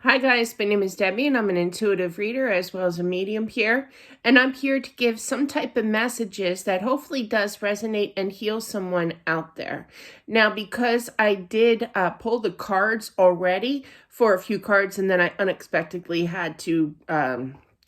Hi guys, my name is Debbie and I'm an intuitive reader as well as a medium here. And I'm here to give some type of messages that hopefully does resonate and heal someone out there. Now, because I did pull the cards already for a few cards and then I unexpectedly had to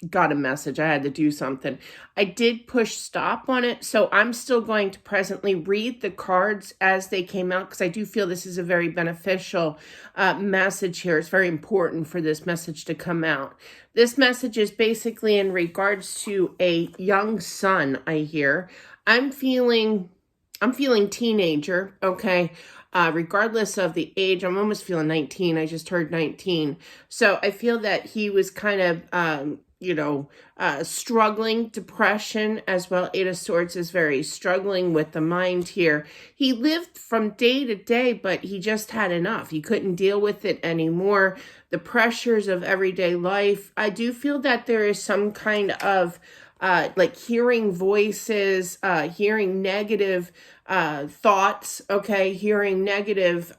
got a message. I had to do something. I did push stop on it, so I'm still going to presently read the cards as they came out because I do feel this is a very beneficial message here. It's very important for this message to come out. This message is basically in regards to a young son, I hear. I'm feeling teenager, okay? Regardless of the age, I'm almost feeling 19. I just heard 19. So I feel that he was kind of, struggling, depression as well. Eight of Swords is very struggling with the mind here. He lived from day to day, but he just had enough. He couldn't deal with it anymore. The pressures of everyday life. I do feel that there is some kind of like hearing voices, hearing negative thoughts, okay, hearing negative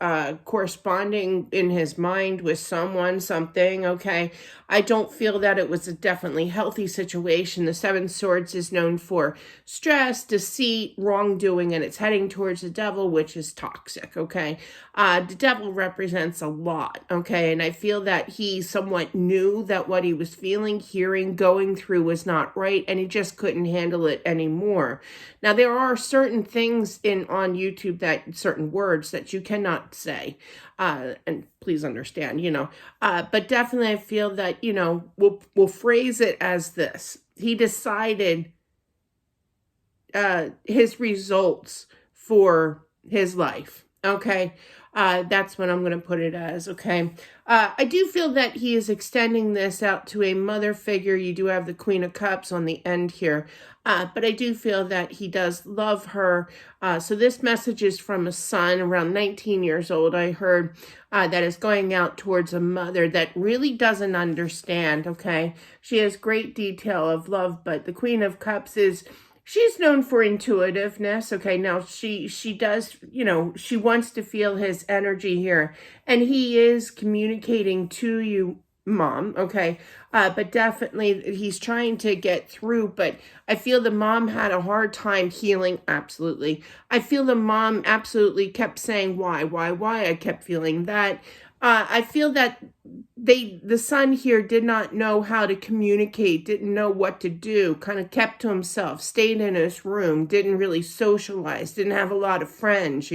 corresponding in his mind with someone, something, okay. I don't feel that it was a definitely healthy situation. The Seven Swords is known for stress, deceit, wrongdoing, and it's heading towards the devil, which is toxic, okay. The devil represents a lot, okay, and I feel that he somewhat knew that what he was feeling, hearing, going through was not right, and he just couldn't handle it anymore. Now, there are certain things on YouTube, that certain words that you cannot say, and please understand, but definitely I feel that, we'll phrase it as this. He decided his results for his life, okay? That's what I'm going to put it as, okay? I do feel that he is extending this out to a mother figure. You do have the Queen of Cups on the end here. But I do feel that he does love her. So this message is from a son around 19 years old. I heard that is going out towards a mother that really doesn't understand, okay? She has great detail of love, but the Queen of Cups she's known for intuitiveness. Okay, now she does, she wants to feel his energy here. And he is communicating to you, mom, okay? But definitely he's trying to get through, but I feel the mom had a hard time healing, absolutely. I feel the mom absolutely kept saying, why? I kept feeling that. I feel that the son here did not know how to communicate, didn't know what to do, kind of kept to himself, stayed in his room, didn't really socialize, didn't have a lot of friends,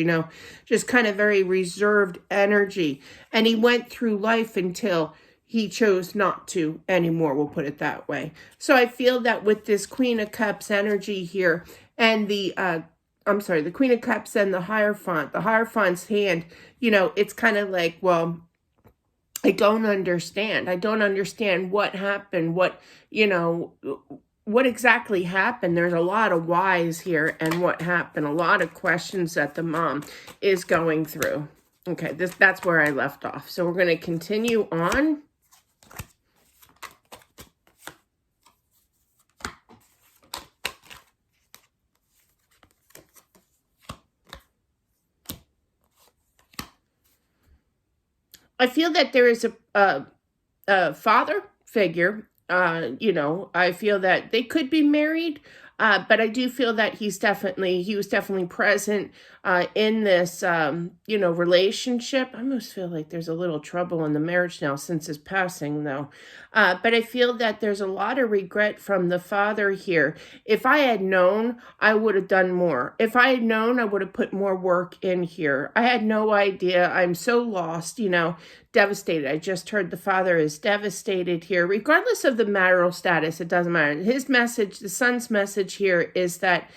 just kind of very reserved energy. And he went through life until he chose not to anymore, we'll put it that way. So I feel that with this Queen of Cups energy here and the Queen of Cups and the Hierophant's hand, it's kind of like, well, I don't understand. I don't understand what happened, what exactly happened. There's a lot of whys here and what happened, a lot of questions that the mom is going through. Okay, that's where I left off. So we're going to continue on. I feel that there is a father figure. I feel that they could be married, but I do feel that he was definitely present in this, relationship. I almost feel like there's a little trouble in the marriage now since his passing, though. But I feel that there's a lot of regret from the father here. If I had known, I would have done more. If I had known, I would have put more work in here. I had no idea. I'm so lost, devastated. I just heard the father is devastated here. Regardless of the marital status, it doesn't matter. His message, the son's message here is that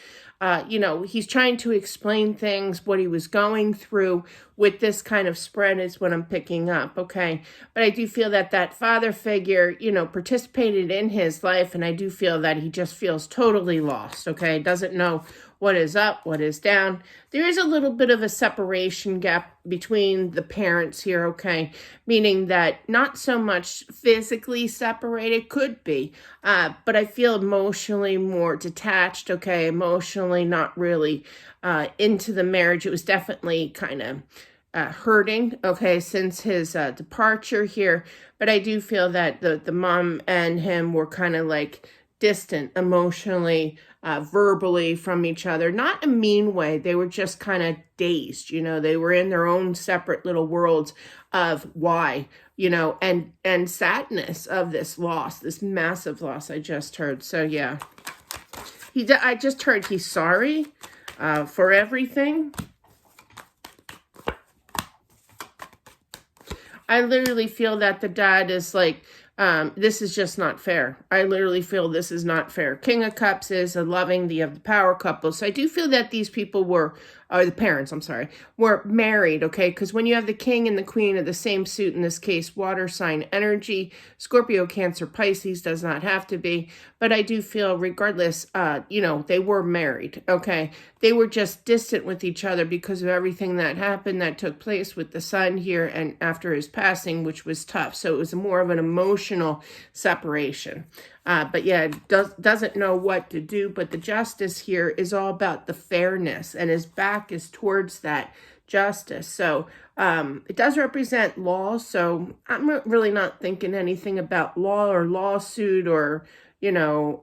he's trying to explain things, what he was going through with this kind of spread is what I'm picking up, okay? But I do feel that father figure, participated in his life, and I do feel that he just feels totally lost, okay? Doesn't know what is up, what is down. There is a little bit of a separation gap between the parents here, okay? Meaning that not so much physically separated, could be, but I feel emotionally more detached, okay? Emotionally not really into the marriage. It was definitely kind of hurting, okay, since his departure here. But I do feel that the mom and him were kind of like distant emotionally, verbally from each other. Not in a mean way. They were just kind of dazed, you know. They were in their own separate little worlds of why, you know, and sadness of this loss, this massive loss I just heard. So yeah, I just heard he's sorry for everything. I literally feel that the dad is like, this is just not fair. I literally feel this is not fair. King of Cups is a loving, the power couple. So I do feel that these people were, or the parents, I'm sorry, were married, okay? Because when you have the king and the queen of the same suit, in this case, water sign energy, Scorpio, Cancer, Pisces does not have to be. But I do feel regardless, you know, they were married, okay? They were just distant with each other because of everything that happened, that took place with the son here and after his passing, which was tough. So it was more of an emotional separation. But yeah, doesn't know what to do. But the justice here is all about the fairness, and his back is towards that justice. So it does represent law. So I'm really not thinking anything about law or lawsuit or, you know,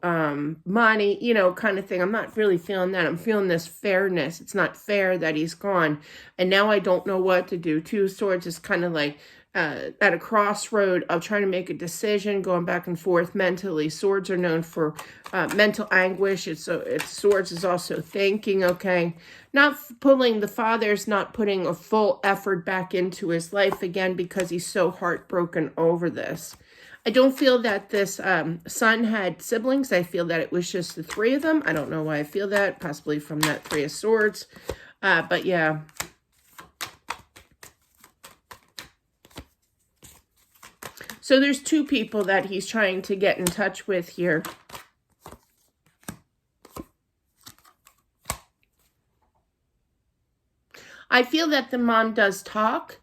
money, you know, kind of thing. I'm not really feeling that. I'm feeling this fairness. It's not fair that he's gone. And now I don't know what to do. Two of Swords is kind of like at a crossroad of trying to make a decision, going back and forth mentally. Swords are known for mental anguish. It's Swords is also thinking, okay, not pulling, the father's not putting a full effort back into his life again because he's so heartbroken over this. I don't feel that this son had siblings. I feel that it was just the three of them. I don't know why I feel that, possibly from that Three of Swords. But yeah. So there's two people that he's trying to get in touch with here. I feel that the mom does talk.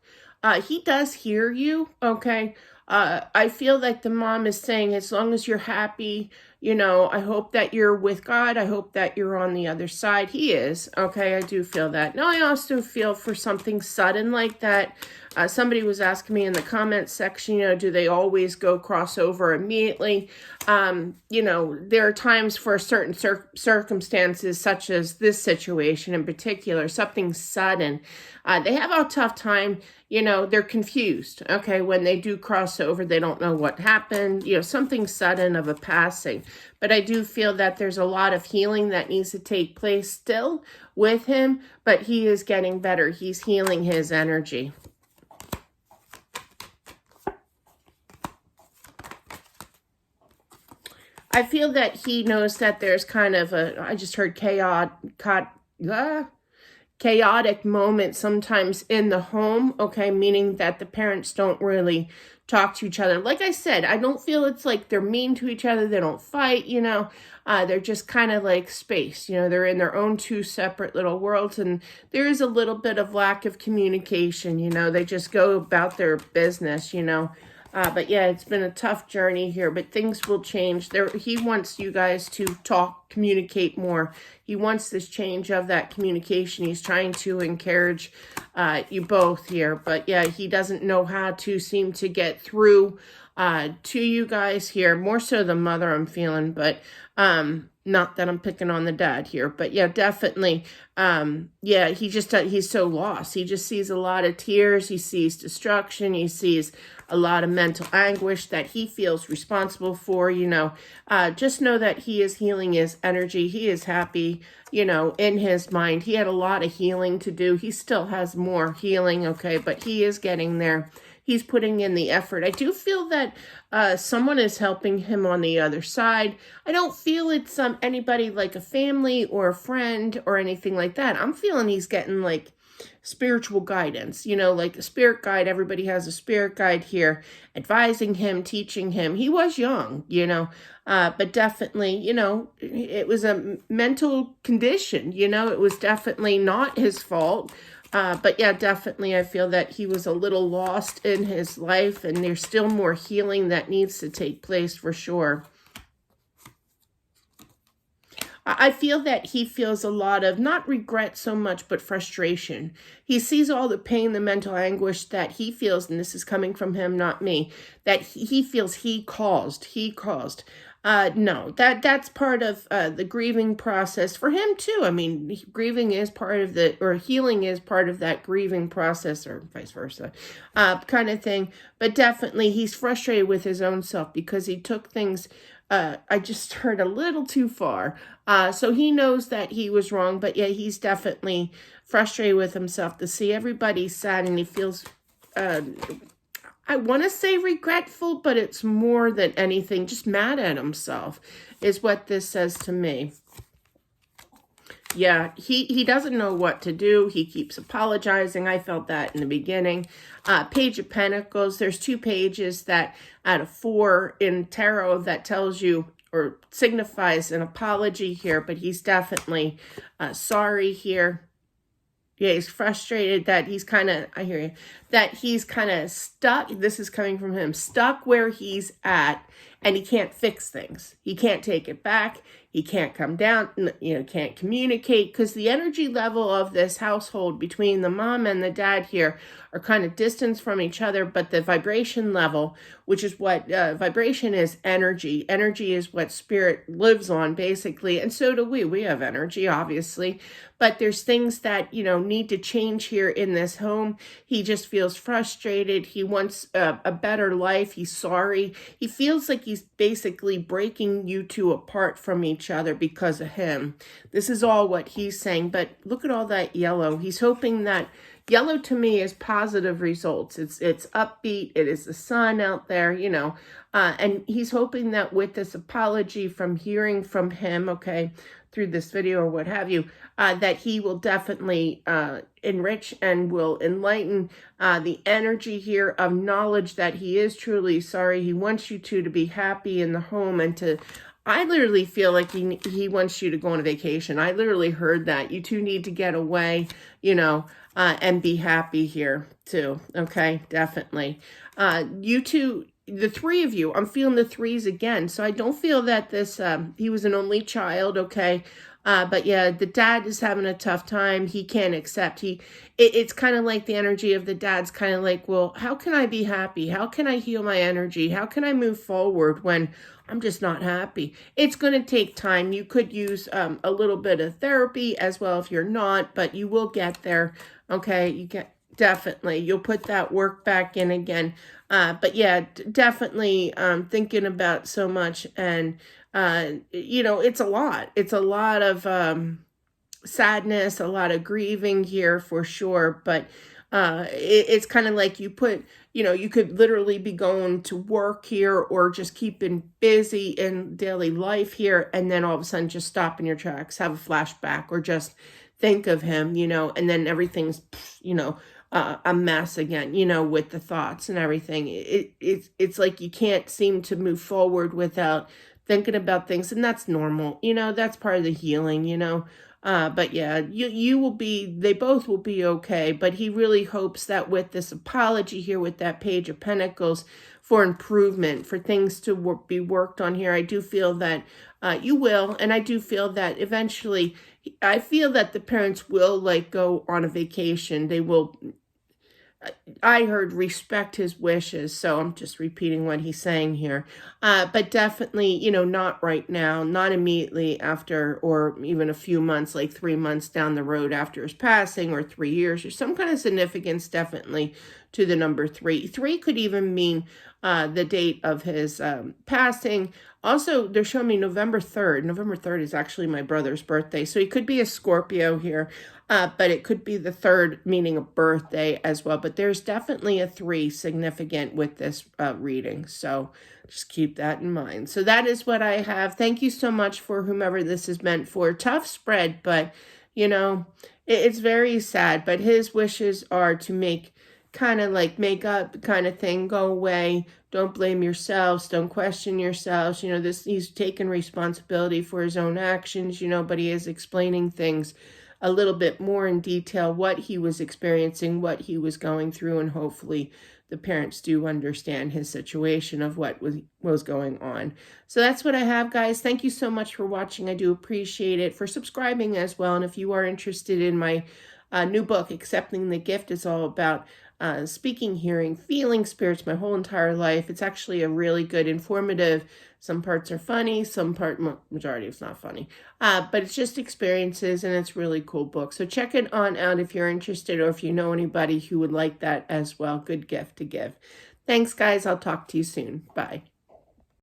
He does hear you, okay? I feel like the mom is saying, as long as you're happy, you know, I hope that you're with God. I hope that you're on the other side. He is, okay? I do feel that. Now, I also feel for something sudden like that. Somebody was asking me in the comments section, you know, do they always go crossover immediately? You know, there are times for certain circumstances, such as this situation in particular, something sudden. They have a tough time, you know, they're confused, okay? When they do cross over, they don't know what happened, you know, something sudden of a passing. But I do feel that there's a lot of healing that needs to take place still with him, but he is getting better. He's healing his energy. I feel that he knows that there's kind of a, I just heard chaotic moment sometimes in the home, okay, meaning that the parents don't really talk to each other. Like I said, I don't feel it's like they're mean to each other. They don't fight, you know. They're just kind of like space, you know. They're in their own two separate little worlds, and there is a little bit of lack of communication, you know. They just go about their business, you know. But yeah, it's been a tough journey here, but things will change. He wants you guys to talk, communicate more. He wants this change of that communication. He's trying to encourage you both here. But yeah, he doesn't know how to seem to get through to you guys here. More so the mother, I'm feeling, but not that I'm picking on the dad here, but yeah, definitely. Yeah, he's so lost. He just sees a lot of tears. He sees destruction. He sees a lot of mental anguish that he feels responsible for, you know. Just know that he is healing his energy. He is happy, you know, in his mind. He had a lot of healing to do. He still has more healing, okay, but he is getting there. He's putting in the effort. I do feel that someone is helping him on the other side. I don't feel it's anybody like a family or a friend or anything like that. I'm feeling he's getting like spiritual guidance, you know, like a spirit guide. Everybody has a spirit guide here, advising him, teaching him. He was young, you know, but definitely, you know, it was a mental condition, you know, it was definitely not his fault. But yeah, definitely I feel that he was a little lost in his life, and there's still more healing that needs to take place for sure. I feel that he feels a lot of not regret so much, but frustration. He sees all the pain, the mental anguish that he feels, and this is coming from him, not me, that he feels he caused. No, that's part of the grieving process for him too. I mean, grieving is part of or healing is part of that grieving process, or vice versa, kind of thing. But definitely, he's frustrated with his own self because he took things. I just heard a little too far. So he knows that he was wrong, but yeah, he's definitely frustrated with himself to see everybody sad, and he feels. I want to say regretful, but it's more than anything, just mad at himself is what this says to me. Yeah, he doesn't know what to do. He keeps apologizing. I felt that in the beginning. Page of Pentacles, there's 2 pages that out of 4 in tarot that tells you or signifies an apology here, but he's definitely sorry here. Yeah, he's frustrated that he's kind of, I hear you, that he's kind of stuck. This is coming from him, stuck where he's at, and he can't fix things. He can't take it back. He can't come down, can't communicate, because the energy level of this household between the mom and the dad here are kind of distanced from each other, but the vibration level, which is what vibration is, energy. Energy is what spirit lives on, basically, and so do we. We have energy, obviously, but there's things that, need to change here in this home. He just feels frustrated. He wants a better life. He's sorry. He feels like he's basically breaking you two apart from each other because of him. This is all what he's saying, but look at all that yellow. He's hoping that yellow to me is positive results. It's upbeat. It is the sun out there, and he's hoping that with this apology from hearing from him, okay, through this video or what have you, that he will definitely enrich and will enlighten the energy here of knowledge that he is truly sorry. He wants you two to be happy in the home and to, I literally feel like he wants you to go on a vacation. I literally heard that. You two need to get away, and be happy here too. Okay, definitely. You two, the 3 of you, I'm feeling the 3s again. So I don't feel that this, he was an only child, okay? But yeah, the dad is having a tough time. He can't accept. It's kind of like the energy of the dad's kind of like, well, how can I be happy? How can I heal my energy? How can I move forward when I'm just not happy? It's going to take time. You could use a little bit of therapy as well if you're not, but you will get there. Okay, definitely. You'll put that work back in again. But yeah, definitely thinking about so much, and it's a lot. It's a lot of sadness, a lot of grieving here for sure. But it's kind of like you could literally be going to work here or just keeping busy in daily life here, and then all of a sudden just stop in your tracks, have a flashback, or just think of him, and then everything's, a mess again, with the thoughts and everything. It's like you can't seem to move forward without thinking about things, and that's normal. That's part of the healing, but yeah, they both will be okay, but he really hopes that with this apology here, with that Page of Pentacles, for improvement, for things to be worked on here. I do feel that you will, and I do feel that eventually, I feel that the parents will go on a vacation. They will, I heard, respect his wishes, so I'm just repeating what he's saying here. But definitely, not right now, not immediately after, or even a few months, like 3 months down the road after his passing, or 3 years, or some kind of significance definitely to the number 3. 3 could even mean the date of his passing. Also, they're showing me November 3rd. November 3rd is actually my brother's birthday, so he could be a Scorpio here. But it could be the 3rd, meaning a birthday as well. But there's definitely a 3 significant with this reading. So just keep that in mind. So that is what I have. Thank you so much for whomever this is meant for. Tough spread, but, it's very sad. But his wishes are to make up kind of thing, go away. Don't blame yourselves. Don't question yourselves. He's taking responsibility for his own actions, but he is explaining things a little bit more in detail, what he was experiencing, what he was going through, and hopefully the parents do understand his situation of what was going on. So that's what I have, guys. Thank you so much for watching. I do appreciate it, for subscribing as well. And if you are interested in my new book, Accepting the Gift, it's all about speaking, hearing, feeling spirits my whole entire life. It's actually a really good, informative. Some parts are funny, majority is not funny, but it's just experiences, and it's a really cool book. So check it on out if you're interested, or if you know anybody who would like that as well. Good gift to give. Thanks, guys. I'll talk to you soon. Bye.